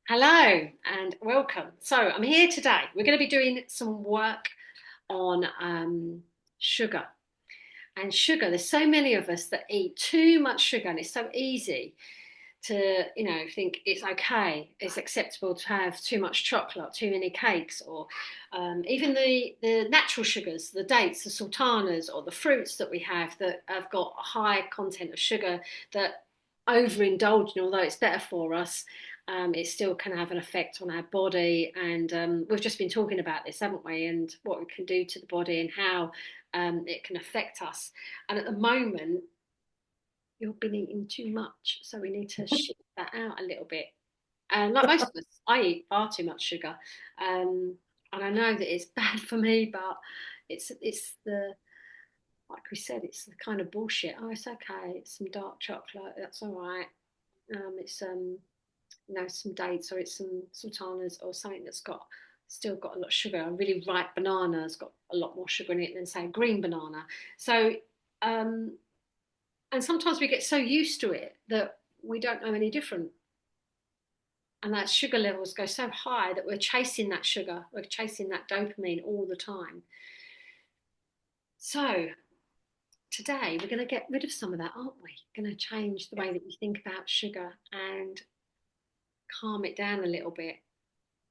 Hello and welcome. So I'm here today. We're going to be doing some work on sugar. And sugar, there's so many of us that eat too much sugar, and it's so easy to, think it's okay, it's acceptable to have too much chocolate, too many cakes, or even the natural sugars, the dates, the sultanas, or the fruits that we have that have got a high content of sugar that overindulging, although it's better for us, it still can have an effect on our body. And we've just been talking about this, haven't we? And what it can do to the body and how it can affect us. And at the moment, you've been eating too much, so we need to shift that out a little bit. And like most of us, I eat far too much sugar, and I know that it's bad for me, but it's the like we said, it's the kind of bullshit. Oh, it's okay. It's some dark chocolate. That's all right. It's some dates, or it's some sultanas, or something that's got still got a lot of sugar. A really ripe banana has got a lot more sugar in it than say a green banana. So um, and sometimes we get so used to it that we don't know any different. And that sugar levels go so high that we're chasing that sugar, we're chasing that dopamine all the time. So today we're going to get rid of some of that, aren't we? Going to change the way that you think about sugar and calm it down a little bit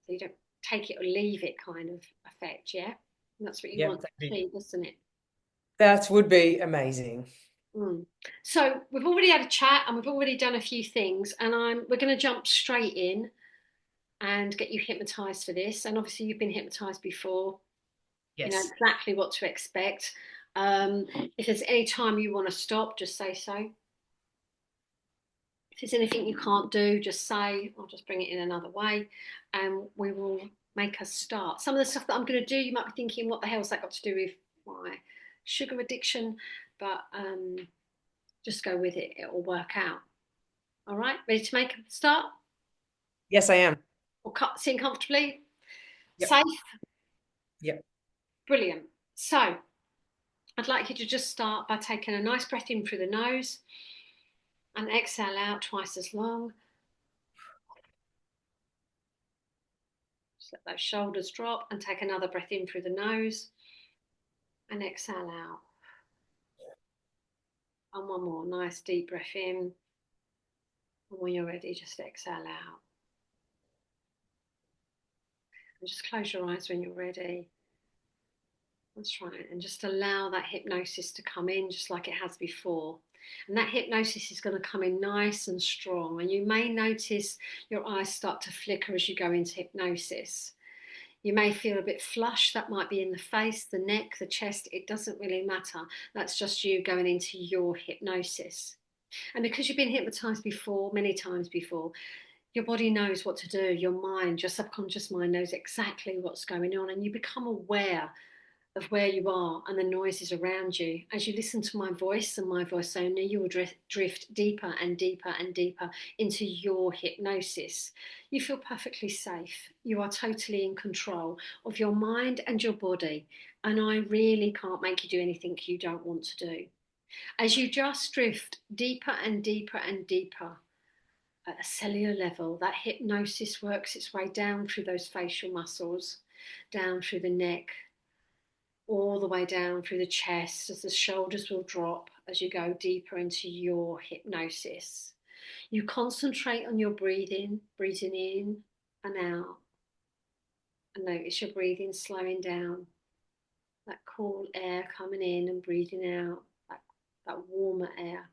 so you don't take it or leave it kind of effect, yeah? And that's what you Yep, want to see, doesn't it? that would be amazing. Mm. So we've already had a chat and we've already done a few things, and we're going to jump straight in and get you hypnotized for this. And obviously, you've been hypnotized before, you know Yes. exactly what to expect. If there's any time you want to stop, just say so. If there's anything you can't do, just say, I'll just bring it in another way, and we will make us start. Some of the stuff that I'm going to do, you might be thinking, what the hell's that got to do with my sugar addiction? But just go with it, it will work out. All right, ready to make a start? Yes, I am. Or sitting comfortably? Yep. Safe? Yep. Brilliant. So, I'd like you to just start by taking a nice breath in through the nose and exhale out twice as long. Just let those shoulders drop and take another breath in through the nose and exhale out. And one more nice deep breath in. And when you're ready, just exhale out. And just close your eyes when you're ready. That's right. And just allow that hypnosis to come in just like it has before. And that hypnosis is going to come in nice and strong. And you may notice your eyes start to flicker as you go into hypnosis. You may feel a bit flush. That might be in the face, the neck, the chest. It doesn't really matter. That's just you going into your hypnosis. And because you've been hypnotized before, many times before, your body knows what to do. Your mind, your subconscious mind knows exactly what's going on. And you become aware of where you are and the noises around you. As you listen to my voice and my voice only, you will drift deeper and deeper and deeper into your hypnosis. You feel perfectly safe. You are totally in control of your mind and your body. And I really can't make you do anything you don't want to do. As you just drift deeper and deeper and deeper at a cellular level, that hypnosis works its way down through those facial muscles, down through the neck, all the way down through the chest as the shoulders will drop as you go deeper into your hypnosis. You concentrate on your breathing, breathing in and out, and notice your breathing slowing down, that cool air coming in and breathing out, that warmer air.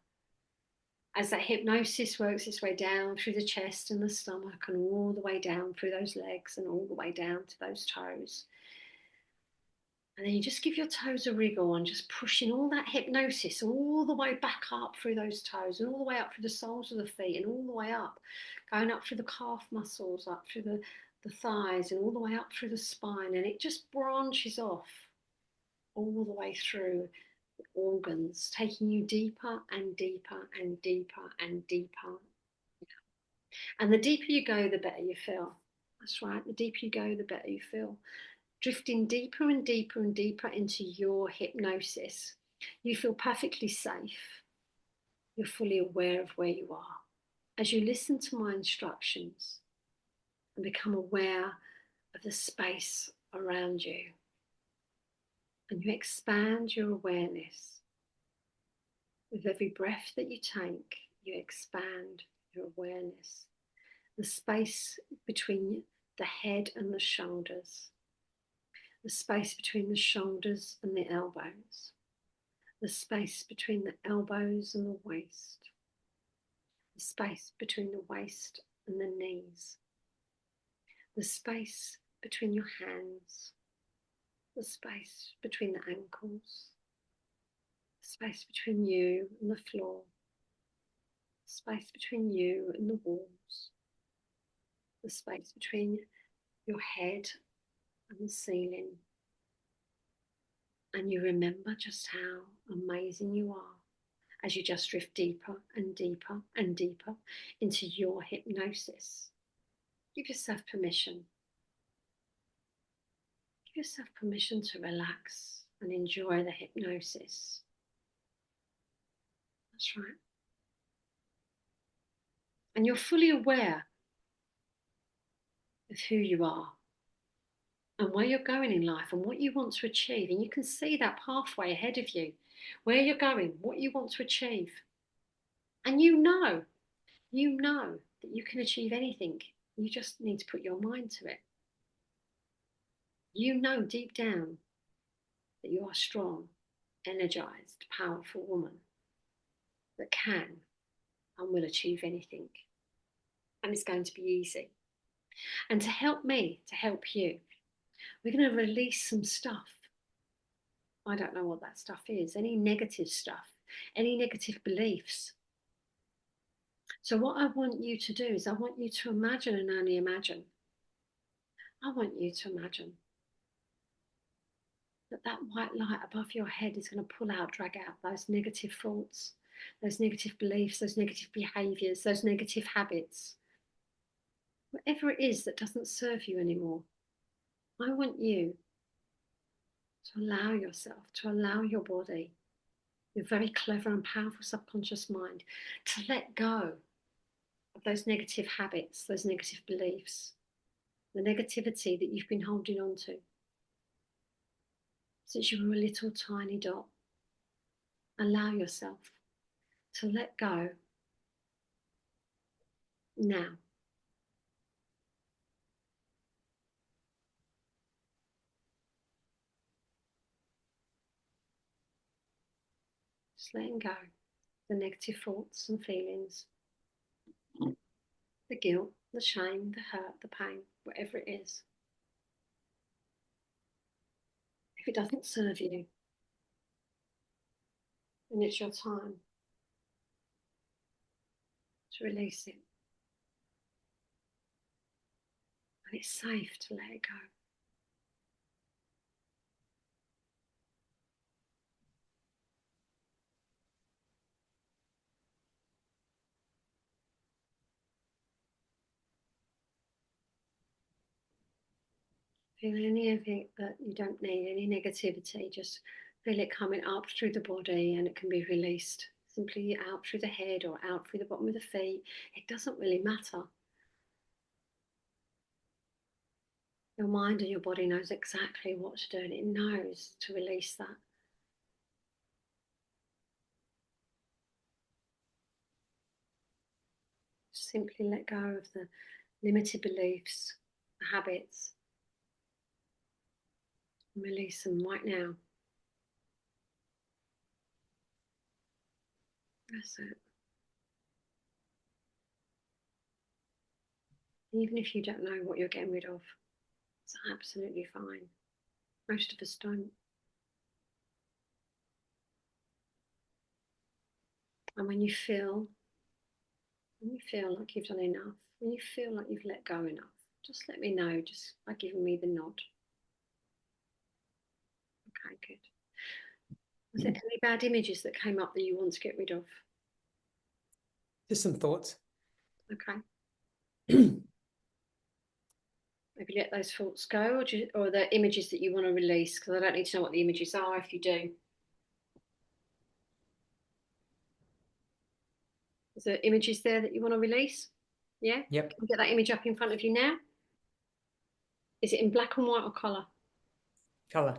As that hypnosis works its way down through the chest and the stomach and all the way down through those legs and all the way down to those toes. And then you just give your toes a wriggle and just pushing all that hypnosis all the way back up through those toes and all the way up through the soles of the feet and all the way up, going up through the calf muscles, up through the thighs and all the way up through the spine. And it just branches off all the way through the organs, taking you deeper and deeper and deeper and deeper. And the deeper you go, the better you feel. That's right. The deeper you go, the better you feel. Drifting deeper and deeper and deeper into your hypnosis. You feel perfectly safe. You're fully aware of where you are. As you listen to my instructions, and become aware of the space around you. And you expand your awareness. With every breath that you take, you expand your awareness. The space between the head and the shoulders, the space between the shoulders and the elbows, the space between the elbows and the waist, the space between the waist and the knees, the space between your hands, the space between the ankles, the space between you and the floor, the space between you and the walls, the space between your head and the ceiling. And you remember just how amazing you are as you just drift deeper and deeper and deeper into your hypnosis. Give yourself permission. Give yourself permission to relax and enjoy the hypnosis. That's right. And you're fully aware of who you are and where you're going in life and what you want to achieve. And you can see that pathway ahead of you, where you're going, what you want to achieve. And you know that you can achieve anything. You just need to put your mind to it. You know deep down that you are a strong, energized, powerful woman that can and will achieve anything. And it's going to be easy. And to help me, to help you, we're going to release some stuff. I don't know what that stuff is, any negative stuff, any negative beliefs. So what I want you to do is I want you to imagine and only imagine. I want you to imagine that white light above your head is going to pull out, drag out those negative thoughts, those negative beliefs, those negative behaviours, those negative habits. Whatever it is that doesn't serve you anymore, I want you to allow yourself, to allow your body, your very clever and powerful subconscious mind, to let go of those negative habits, those negative beliefs, the negativity that you've been holding on to since you were a little tiny dot. Allow yourself to let go now. Just letting go the negative thoughts and feelings, the guilt, the shame, the hurt, the pain, whatever it is. If it doesn't serve you, then it's your time to release it. And it's safe to let it go. Feel any of it that you don't need, any negativity, just feel it coming up through the body and it can be released. Simply out through the head or out through the bottom of the feet. It doesn't really matter. Your mind and your body knows exactly what to do and it knows to release that. Simply let go of the limited beliefs, the habits, and release them right now. That's it. Even if you don't know what you're getting rid of, it's absolutely fine. Most of us don't. And when you feel like you've done enough, when you feel like you've let go enough, just let me know, just by giving me the nod. Okay, good. Was there any bad images that came up that you want to get rid of? Just some thoughts. Okay. Maybe let those thoughts go, or the images that you want to release, because I don't need to know what the images are if you do. Is there images there that you want to release? Yeah? Yep. Can you get that image up in front of you now? Is it in black and white or colour? Color.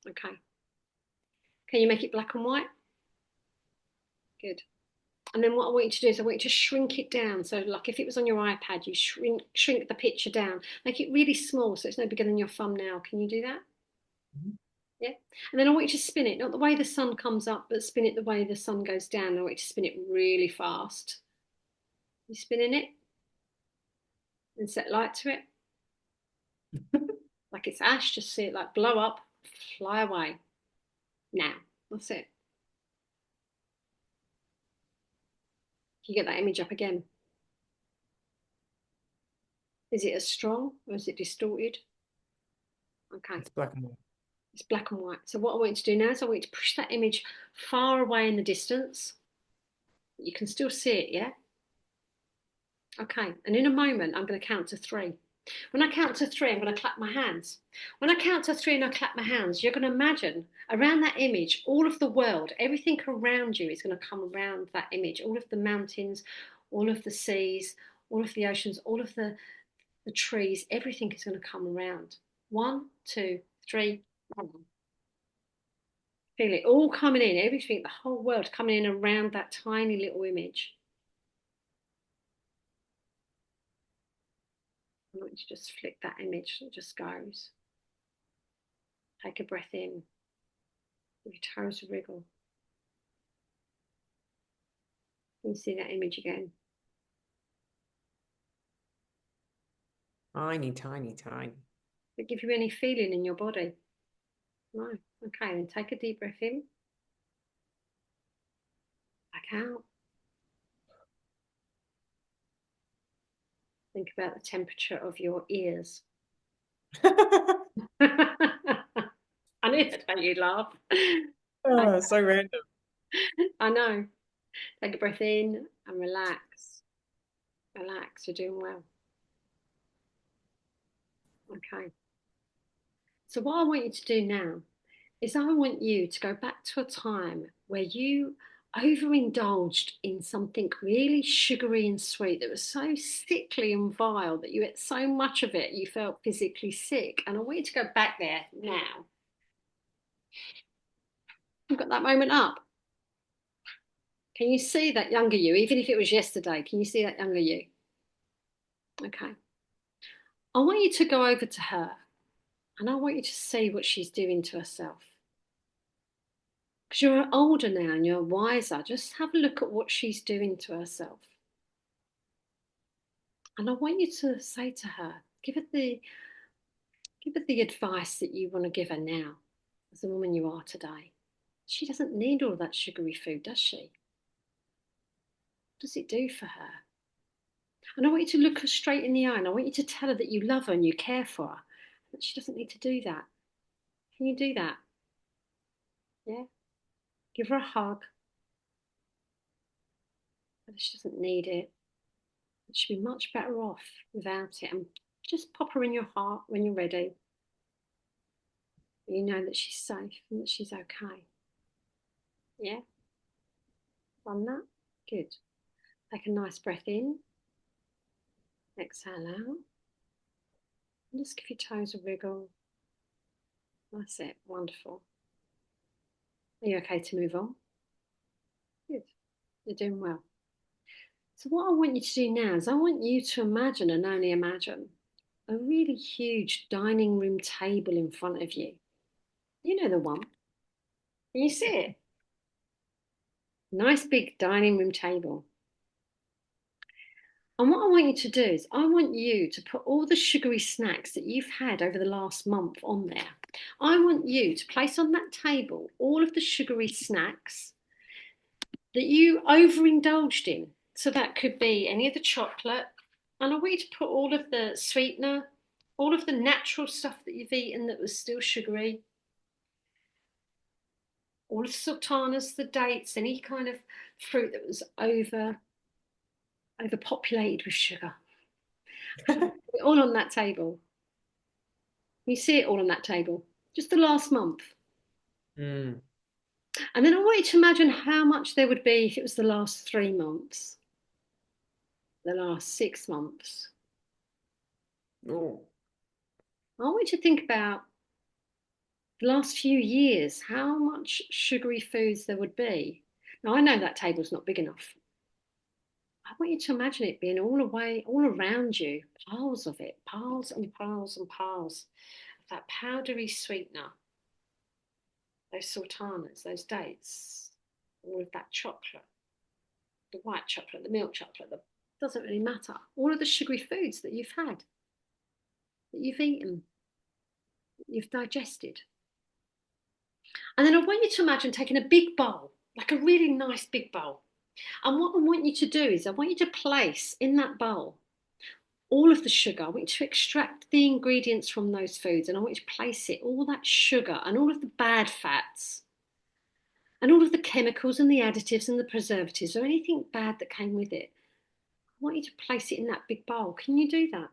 Okay. Can you make it black and white? Good. And then what I want you to do is I want you to shrink it down. So like if it was on your iPad, you shrink the picture down. Make it really small so it's no bigger than your thumbnail. Can you do that? Mhm. Yeah. And then I want you to spin it, not the way the sun comes up, but spin it the way the sun goes down. I want you to spin it really fast. You spinning it and set light to it. Like it's ash, just see it like blow up, fly away. Now, that's it. You get that image up again. Is it as strong or is it distorted? Okay, It's black and white. it's black and white. So what I want you to do now is I want you to push that image far away in the distance. You can still see it, yeah? Okay, and in a moment, I'm going to count to three. When I count to three, I'm going to clap my hands. When I count to three and I clap my hands, you're going to imagine around that image, all of the world, everything around you is going to come around that image. All of the mountains, all of the seas, all of the oceans, all of the trees, everything is going to come around. 1, 2, 3. Feel it all coming in, everything, the whole world coming in around that tiny little image. I want you to just flick that image that just goes. Take a breath in. Give your toes a wriggle. Can you see that image again? Tiny, tiny, tiny. Does it give you any feeling in your body? No. Okay, then take a deep breath in. Back out. Think about the temperature of your ears. I knew that's how you'd laugh. Oh, so random. I know. Take a breath in and relax. Relax, you're doing well. Okay. So, what I want you to do now is I want you to go back to a time where you overindulged in something really sugary and sweet that was so sickly and vile that you ate so much of it you felt physically sick. And I want you to go back there now. You've got that moment up. Can you see that younger you, even if it was yesterday? Can you see that younger you? Okay. I want you to go over to her and I want you to see what she's doing to herself. Because you're older now and you're wiser. Just have a look at what she's doing to herself. And I want you to say to her, give her the advice that you want to give her now, as the woman you are today. She doesn't need all that sugary food, does she? What does it do for her? And I want you to look her straight in the eye and I want you to tell her that you love her and you care for her, that she doesn't need to do that. Can you do that? Yeah? Give her a hug. That she doesn't need it. That she'd be much better off without it. And just pop her in your heart when you're ready. You know that she's safe and that she's okay. Yeah? Done that? Good. Take a nice breath in. Exhale out. And just give your toes a wriggle. That's it. Wonderful. Are you okay to move on? Good. You're doing well. So what I want you to do now is I want you to imagine and only imagine a really huge dining room table in front of you. You know the one. Can you see it? Nice big dining room table. And what I want you to do is I want you to put all the sugary snacks that you've had over the last month on there. I want you to place on that table all of the sugary snacks that you overindulged in. So that could be any of the chocolate. And I want you to put all of the sweetener, all of the natural stuff that you've eaten that was still sugary, all of the sultanas, the dates, any kind of fruit that was overpopulated with sugar. All on that table. You see it all on that table. Just the last month. Mm. And then I want you to imagine how much there would be if it was the last 3 months, the last 6 months. Oh. I want you to think about the last few years, how much sugary foods there would be. Now, I know that table's not big enough. I want you to imagine it being all away, all around you, piles of it, piles and piles and piles of that powdery sweetener, those sultanas, those dates, all of that chocolate, the white chocolate, the milk chocolate, the doesn't really matter. All of the sugary foods that you've had, that you've eaten, that you've digested. And then I want you to imagine taking a big bowl, like a really nice big bowl. And what I want you to do is I want you to place in that bowl all of the sugar. I want you to extract the ingredients from those foods and I want you to place it, all that sugar and all of the bad fats and all of the chemicals and the additives and the preservatives or anything bad that came with it. I want you to place it in that big bowl. Can you do that?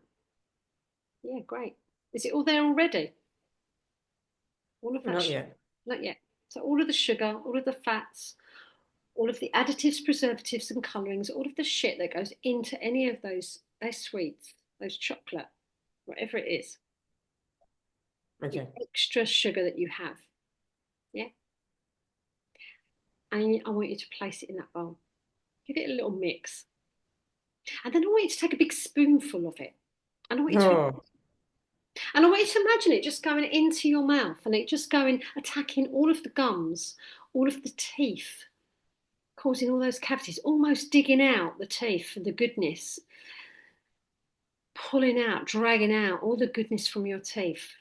Yeah, great. Is it all there already? All of that Not yet. Not yet. So all of the sugar, all of the fats, all of the additives, preservatives, and colorings, all of the shit that goes into any of those sweets, those chocolate, whatever it is, the Okay. extra sugar that you have. Yeah. And I want you to place it in that bowl. Give it a little mix. And then I want you to take a big spoonful of it. And I want you to Oh, and I want you to imagine it just going into your mouth and it just going attacking all of the gums, all of the teeth, causing all those cavities, almost digging out the teeth for the goodness, pulling out, dragging out all the goodness from your teeth,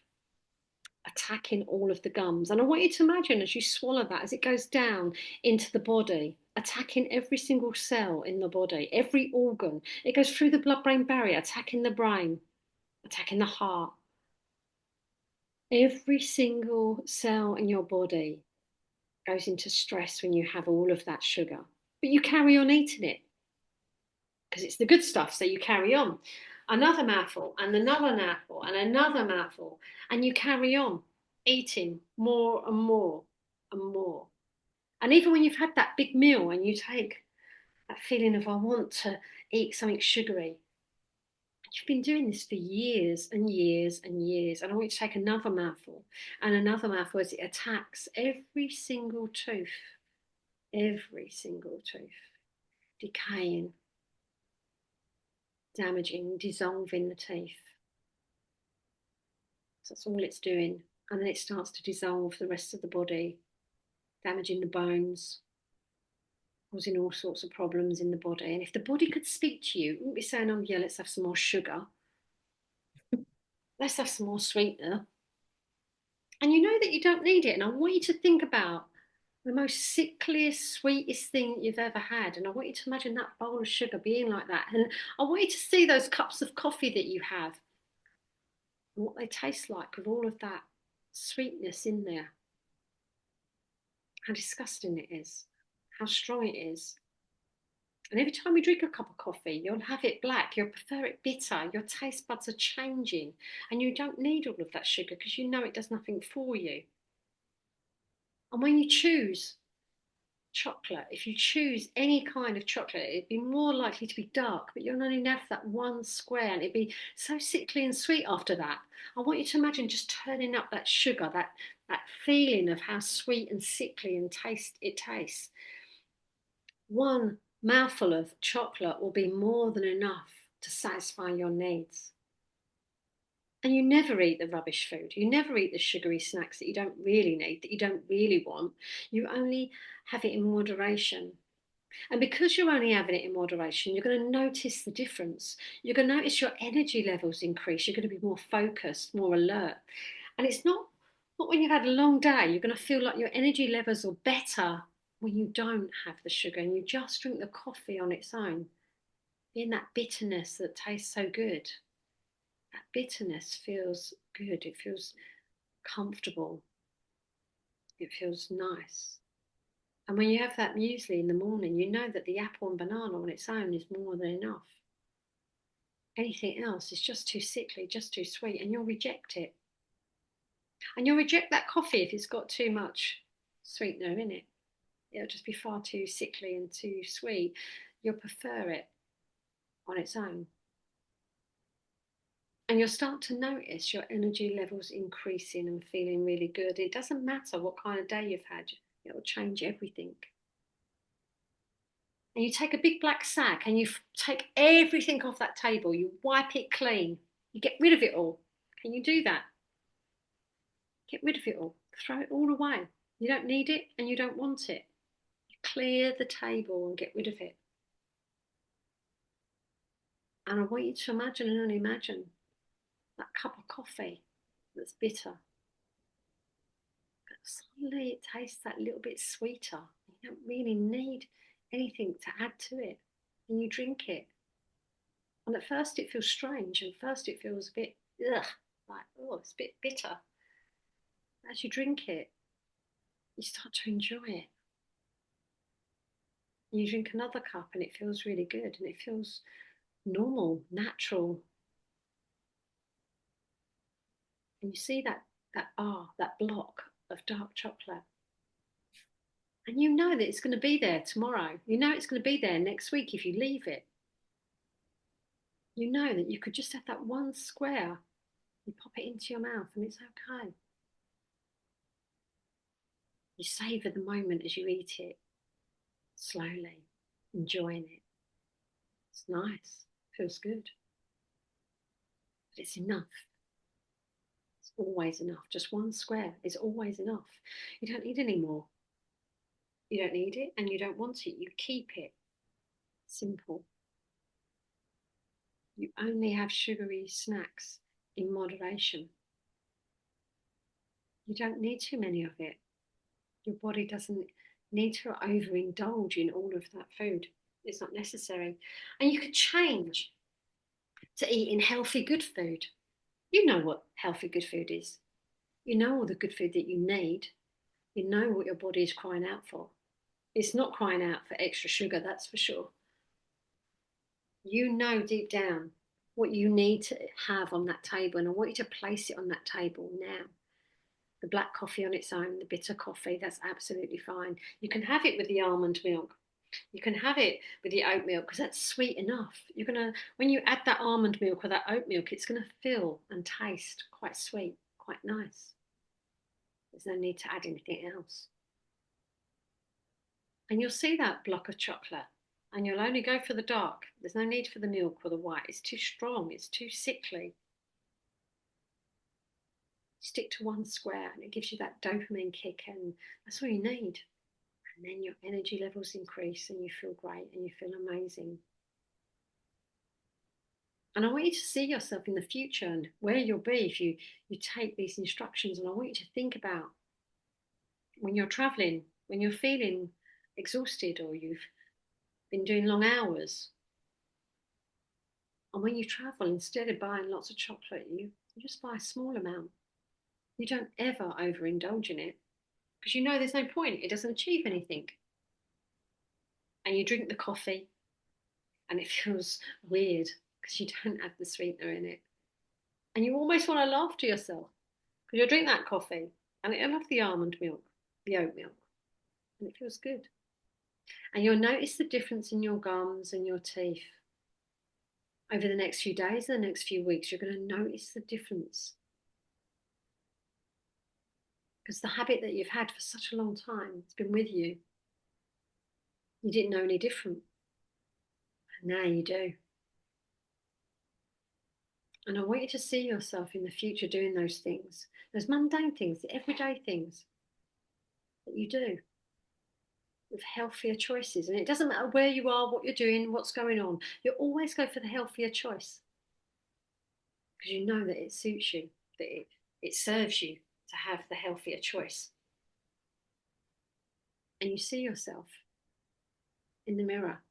attacking all of the gums. And I want you to imagine as you swallow that, as it goes down into the body, attacking every single cell in the body, every organ. It goes through the blood-brain barrier, attacking the brain, attacking the heart. Every single cell in your body goes into stress when you have all of that sugar. But you carry on eating it because it's the good stuff. So you carry on. Another mouthful and another mouthful and another mouthful. And you carry on eating more and more and more. And even when you've had that big meal and you take that feeling of, I want to eat something sugary, you've been doing this for years and years and years. And I want you to take another mouthful and another mouthful as it attacks every single tooth, decaying, damaging, dissolving the teeth. So that's all it's doing. And then it starts to dissolve the rest of the body, damaging the bones, causing all sorts of problems in the body. And if the body could speak to you, it wouldn't be saying, oh, yeah, let's have some more sugar. Let's have some more sweetener. And you know that you don't need it. And I want you to think about the most sickliest, sweetest thing you've ever had. And I want you to imagine that bowl of sugar being like that. And I want you to see those cups of coffee that you have and what they taste like with all of that sweetness in there. How disgusting it is, how strong it is. And every time you drink a cup of coffee, you'll have it black, you'll prefer it bitter, your taste buds are changing, and you don't need all of that sugar because you know it does nothing for you. And when you choose chocolate, if you choose any kind of chocolate, it'd be more likely to be dark, but you'll only have that one square and it'd be so sickly and sweet after that. I want you to imagine just turning up that sugar, that feeling of how sweet and sickly and taste it tastes. One mouthful of chocolate will be more than enough to satisfy your needs. And you never eat the rubbish food. You never eat the sugary snacks that you don't really need, that you don't really want. You only have it in moderation. And because you're only having it in moderation, you're going to notice the difference. You're going to notice your energy levels increase. You're going to be more focused, more alert. And it's not when you've had a long day, you're going to feel like your energy levels are better when you don't have the sugar and you just drink the coffee on its own. Being that bitterness that tastes so good. That bitterness feels good. It feels comfortable. It feels nice. And when you have that muesli in the morning, you know that the apple and banana on its own is more than enough. Anything else is just too sickly, just too sweet, and you'll reject it. And you'll reject that coffee if it's got too much sweetener in it. It'll just be far too sickly and too sweet. You'll prefer it on its own. And you'll start to notice your energy levels increasing and feeling really good. It doesn't matter what kind of day you've had, it will change everything. And you take a big black sack and you take everything off that table, you wipe it clean, you get rid of it all. Can you do that? Get rid of it all, throw it all away. You don't need it and you don't want it. You clear the table and get rid of it. And I want you to imagine and only imagine that cup of coffee that's bitter. But suddenly it tastes that little bit sweeter. You don't really need anything to add to it. And you drink it. And at first it feels strange. And first it feels a bit, ugh, like, oh, it's a bit bitter. As you drink it, you start to enjoy it. And you drink another cup and it feels really good. And it feels normal, natural. And you see that block of dark chocolate. And you know that it's going to be there tomorrow. You know it's going to be there next week if you leave it. You know that you could just have that one square. You pop it into your mouth and it's okay. You savour the moment as you eat it, slowly, enjoying it. It's nice, feels good. But it's enough. It's always enough. Just one square is always enough. You don't need any more. You don't need it and you don't want it. You keep it. Simple. You only have sugary snacks in moderation. You don't need too many of it. Your body doesn't need to overindulge in all of that food. It's not necessary. And you could change to eating healthy, good food. You know what healthy, good food is. You know all the good food that you need. You know what your body is crying out for. It's not crying out for extra sugar, that's for sure. You know deep down what you need to have on that table, and I want you to place it on that table now. The black coffee on its own, the bitter coffee, that's absolutely fine. You can have it with the almond milk. You can have it with the oat milk because that's sweet enough. When you add that almond milk or that oat milk, it's gonna feel and taste quite sweet, quite nice. There's no need to add anything else. And you'll see that block of chocolate and you'll only go for the dark. There's no need for the milk or the white. It's too strong, it's too sickly. Stick to one square and it gives you that dopamine kick, and that's all you need. And then your energy levels increase and you feel great and you feel amazing. And I want you to see yourself in the future and where you'll be if you take these instructions. And I want you to think about when you're traveling, when you're feeling exhausted or you've been doing long hours. And when you travel, instead of buying lots of chocolate, you just buy a small amount. You don't ever overindulge in it because you know there's no point. It doesn't achieve anything. And you drink the coffee and it feels weird because you don't add the sweetener in it. And you almost want to laugh to yourself because you'll drink that coffee and it'll have the almond milk, the oat milk, and it feels good. And you'll notice the difference in your gums and your teeth. Over the next few days and the next few weeks, you're going to notice the difference. Because the habit that you've had for such a long time, it's been with you. You didn't know any different. And now you do. And I want you to see yourself in the future doing those things, those mundane things, the everyday things that you do with healthier choices. And it doesn't matter where you are, what you're doing, what's going on. You always go for the healthier choice because you know that it suits you, that it serves you to have the healthier choice. And you see yourself in the mirror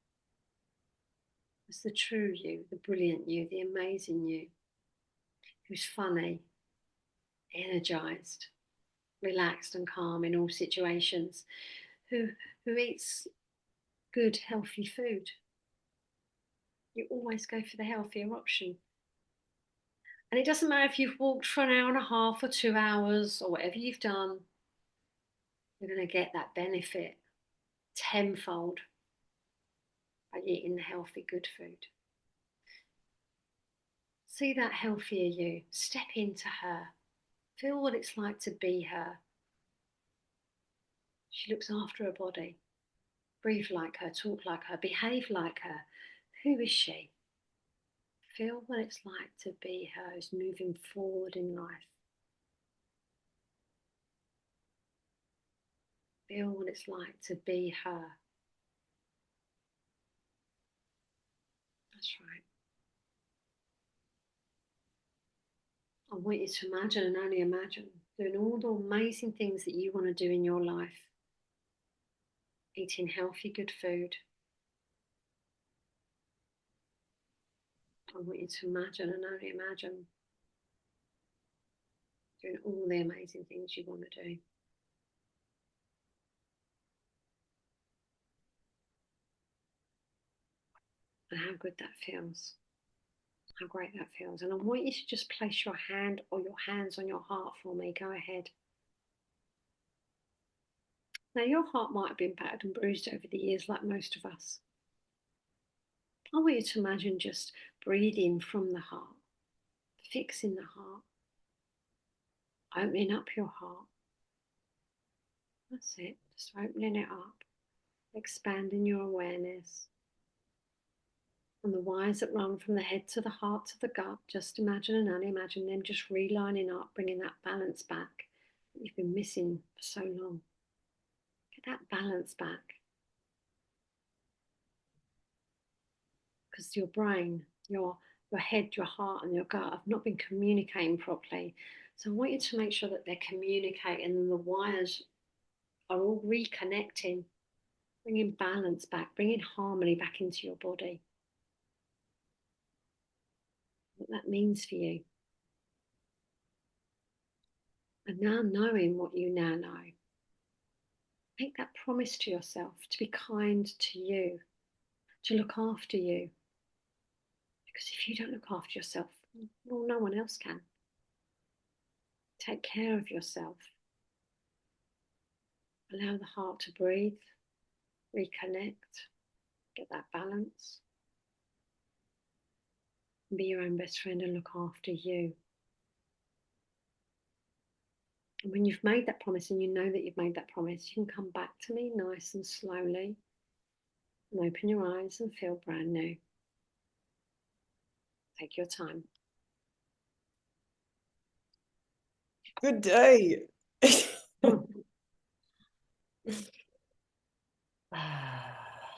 as the true you, the brilliant you, the amazing you, who's funny, energized, relaxed and calm in all situations, who eats good, healthy food. You always go for the healthier option. And it doesn't matter if you've walked for an hour and a half or 2 hours or whatever you've done, you're going to get that benefit tenfold by eating the healthy, good food. See that healthier you. Step into her. Feel what it's like to be her. She looks after her body. Breathe like her, talk like her, behave like her. Who is she? Feel what it's like to be her who's moving forward in life. Feel what it's like to be her. That's right. I want you to imagine and only imagine doing all the amazing things that you want to do in your life. Eating healthy, good food. I want you to imagine and only imagine doing all the amazing things you want to do. And how good that feels. How great that feels. And I want you to just place your hand or your hands on your heart for me. Go ahead. Now, your heart might have been battered and bruised over the years, like most of us. I want you to imagine just breathing from the heart, fixing the heart, opening up your heart. That's it, just opening it up, expanding your awareness. And the wires that run from the head to the heart to the gut, just imagine and only imagine them just relining up, bringing that balance back that you've been missing for so long. Get that balance back. Because your brain, your head, your heart, and your gut have not been communicating properly. So I want you to make sure that they're communicating and the wires are all reconnecting, bringing balance back, bringing harmony back into your body. What that means for you. And now knowing what you now know, make that promise to yourself to be kind to you, to look after you. Because if you don't look after yourself, well, no one else can. Take care of yourself. Allow the heart to breathe, reconnect, get that balance. Be your own best friend and look after you. And when you've made that promise and you know that you've made that promise, you can come back to me nice and slowly and open your eyes and feel brand new. Take your time. Good day.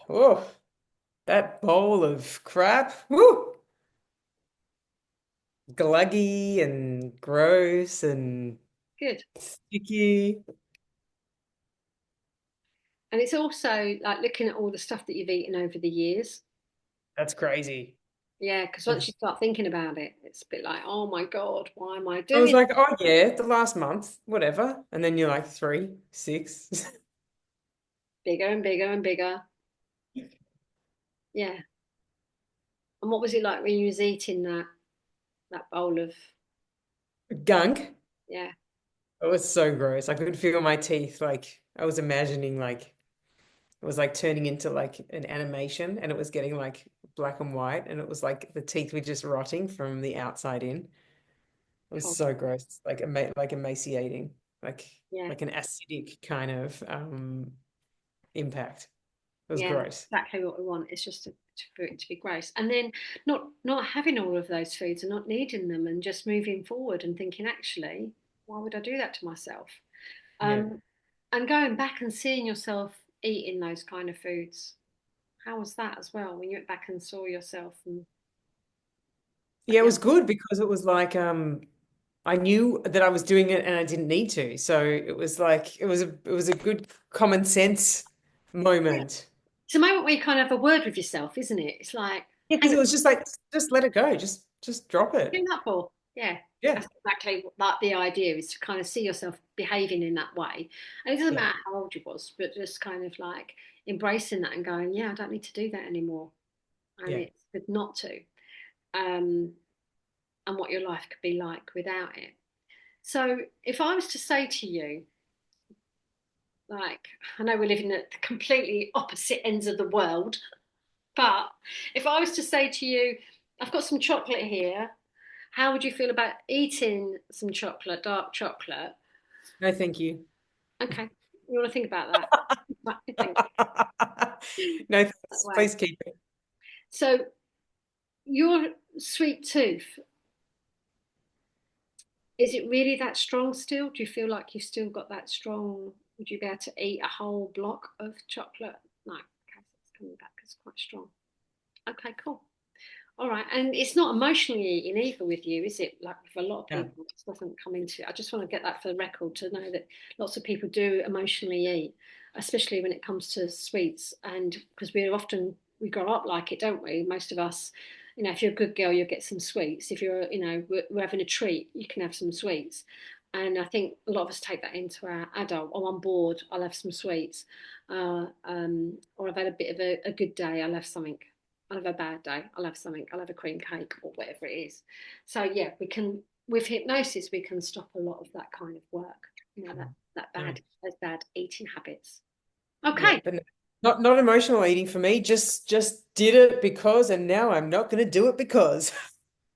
Oh, that bowl of crap. Woo! Gluggy and gross and Good. sticky. And it's also like looking at all the stuff that you've eaten over the years. That's crazy. Yeah, because once you start thinking about it, it's a bit like, oh my God, why am I I was doing like, oh yeah, the last month, whatever. And then you're like 3, 6. bigger and bigger and bigger? Yeah. And what was it like when you was eating that bowl of, Gunk. yeah, It was so gross. I could feel my teeth. Like I was imagining like it was like turning into like an animation and it was getting like black and white and it was like the teeth were just rotting from the outside in. It was God, so gross. Like emaciating. Like yeah, like an acidic kind of impact. It was yeah, gross. exactly what we want. It's just for it to be gross. And then not having all of those foods and not needing them and just moving forward and thinking, actually, why would I do that to myself? Yeah. Um, and going back and seeing yourself eating those kind of foods. How was that as well when you went back and saw yourself and like, Yeah, it yeah, was good because it was like I knew that I was doing it and I didn't need to. So it was like it was a good common sense moment. it's a moment where you kind of have a word with yourself, isn't it? It's like, Yeah, because hang it on, was just like just let it go. Just drop what are you it. doing that for? Yeah, Yeah. that's exactly what that the idea is to kind of see yourself behaving in that way. And it doesn't Yeah. matter how old you was, but just kind of like embracing that and going, yeah, I don't need to do that anymore. And Yeah. it's good not to. Um, and what your life could be like without it. So if I was to say to you, like, I know we're living at the completely opposite ends of the world, but if I was to say to you, I've got some chocolate here, How would you feel about eating some chocolate, dark chocolate? No, thank you. Okay, you want to think about that? I think No, that thanks. way. Please keep it. So your sweet tooth, is it really that strong still? Do you feel like you've still got that strong? Would you be able to eat a whole block of chocolate? No. Okay, so it's coming back. It's quite strong. Okay, cool. All right, and it's not emotionally eating either with you, is it? Like for a lot of No. people, it doesn't come into it. I just want to get that for the record to know that lots of people do emotionally eat, especially when it comes to sweets, and because we grow up like it, don't we? Most of us, if you're a good girl, you'll get some sweets. If you're, we're having a treat, you can have some sweets. And I think a lot of us take that into our adult. Oh, I'm bored. I'll have some sweets. Or I've had a bit of a good day. I'll have something. I'll have a bad day. I'll have something. I'll have a cream cake or whatever it is. So yeah, we can with hypnosis we can stop a lot of that kind of work. That No. those bad eating habits. Yeah, Okay, but not emotional eating for me. Just did it because, and now I'm not going to do it because.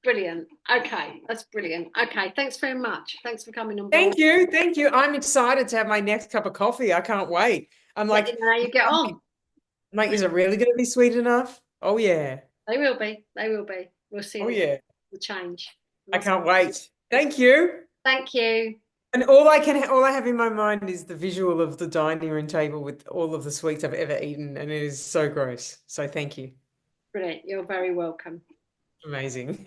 brilliant. Okay, that's brilliant. Okay, thanks very much. Thanks for coming on board. Thank you. Thank you. I'm excited to have my next cup of coffee. I can't wait. I'm Let like, me know how you get on. is it really going to be sweet enough? Oh yeah. They will be. They will be. We'll see Oh yeah. the change. I We'll see. can't wait. Thank you. Thank you. And all I have in my mind is the visual of the dining room table with all of the sweets I've ever eaten, and it is so gross. So thank you. Brilliant. You're very welcome. Amazing.